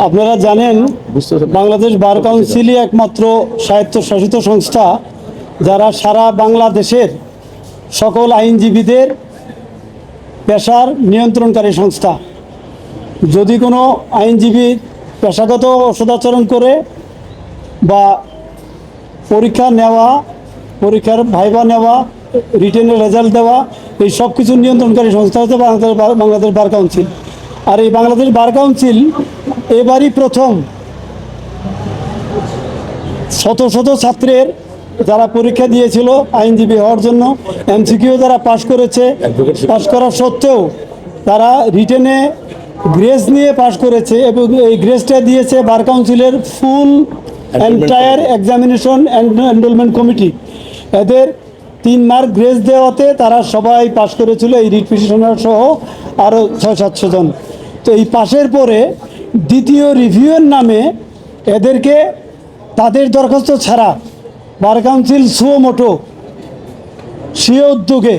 আপনারা জানেন বাংলাদেশ বার কাউন্সিলই একমাত্র স্বায়ত্তশাসিত সংস্থা যারা সারা বাংলাদেশের সকল আইনজীবীদের পেশার নিয়ন্ত্রণকারী সংস্থা। যদি কোনো আইনজীবী পেশাগত অসদাচরণ করে বা পরীক্ষা নেওয়া, পরীক্ষার ভাইবা নেওয়া, রিটেনের রেজাল্ট দেওয়া, এই সব কিছু নিয়ন্ত্রণকারী সংস্থা হচ্ছে বাংলাদেশ বার কাউন্সিল। আর এই বাংলাদেশ বার কাউন্সিল এবারই প্রথম শত শত ছাত্রের যারা পরীক্ষা দিয়েছিল আইনজীবী হওয়ার জন্য, এমসিকিউ যারা পাশ করেছে, পাশ করা সত্ত্বেও তারা রিটেনে গ্রেস নিয়ে পাশ করেছে এবং এই গ্রেসটা দিয়েছে বার কাউন্সিলের ফুল এন্টায়ার এক্সামিনেশন এনরোলমেন্ট কমিটি। এদের 3 মার্ক গ্রেস দেওয়াতে তারা সবাই পাশ করেছিল, এই রিট পিটিশনার সহ আরও 600-700 জন। তো এই পাশের পরে দ্বিতীয় রিভিউয়ের নামে এদেরকে তাদের দরখাস্ত ছাড়া বার কাউন্সিল সুমোটো স্বীয় উদ্যোগে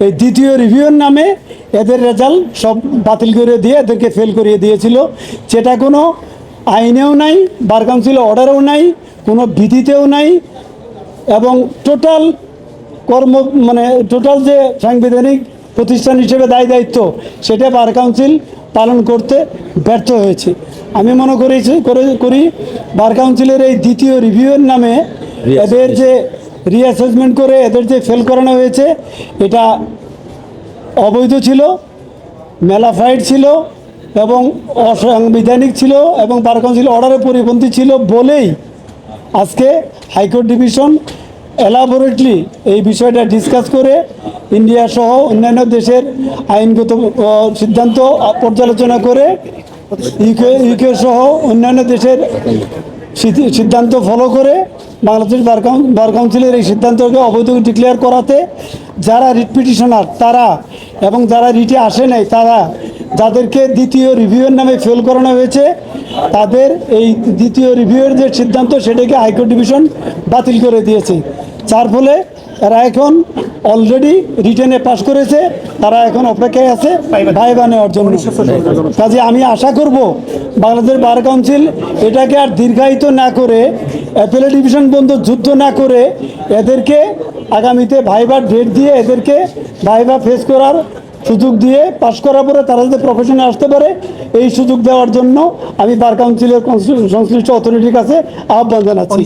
এই দ্বিতীয় রিভিউয়ের নামে এদের রেজাল্ট সব বাতিল করে দিয়ে এদেরকে ফেল করিয়ে দিয়েছিল, যেটা কোনো আইনেও নাই, বার কাউন্সিল অর্ডারেও নাই, কোনো বিধিতেও নাই এবং টোটাল টোটাল যে সাংবিধানিক প্রতিষ্ঠান হিসেবে দায়িত্ব সেটা বার কাউন্সিল পালন করতে ব্যর্থ হয়েছে। আমি মনে করি বার কাউন্সিলের এই দ্বিতীয় রিভিউয়ের নামে এদের যে রিঅ্যাসেসমেন্ট করে এদের যে ফেল করানো হয়েছে এটা অবৈধ ছিল, মেলাফাইড ছিল এবং অসাংবিধানিক ছিল এবং বার কাউন্সিল অর্ডারের পরিপন্থী ছিল বলেই আজকে হাইকোর্ট ডিভিশন এলাবোরেটলি এই বিষয়টা ডিসকাস করে ইন্ডিয়া সহ অন্যান্য দেশের আইনগত সিদ্ধান্ত পর্যালোচনা করে ইউকে সহ অন্যান্য দেশের সিদ্ধান্ত ফলো করে বাংলাদেশ বার কাউন্সিলের এই সিদ্ধান্তকে অবৈধ ডিক্লেয়ার করাতে যারা রিট পিটিশনার তারা এবং যারা রিটে আসে নাই তারা, যাদেরকে দ্বিতীয় রিভিউয়ের নামে ফেল করানো হয়েছে, তাদের এই দ্বিতীয় রিভিউয়ের যে সিদ্ধান্ত সেটাকে হাইকোর্ট ডিভিশন বাতিল করে দিয়েছে। যার ফলে এরা এখন অলরেডি রিটেনে পাশ করেছে, তারা এখন অপেক্ষায় আছে ভাইবা নেওয়ার জন্য। কাজে আমি আশা করব বাংলাদেশ বার কাউন্সিল এটাকে আর দীর্ঘায়িত না করে, অ্যাপেলেট ডিভিশন পর্যন্ত যুদ্ধ না করে এদেরকে আগামীতে ভাইবার ডেট দিয়ে এদেরকে ভাইবা ফেস করার সুযোগ দিয়ে পাশ করার পরে তারা যাতে প্রফেশনে আসতে পারে এই সুযোগ দেওয়ার জন্য আমি বার কাউন্সিলের সংশ্লিষ্ট অথরিটির কাছে আহ্বান জানাচ্ছি।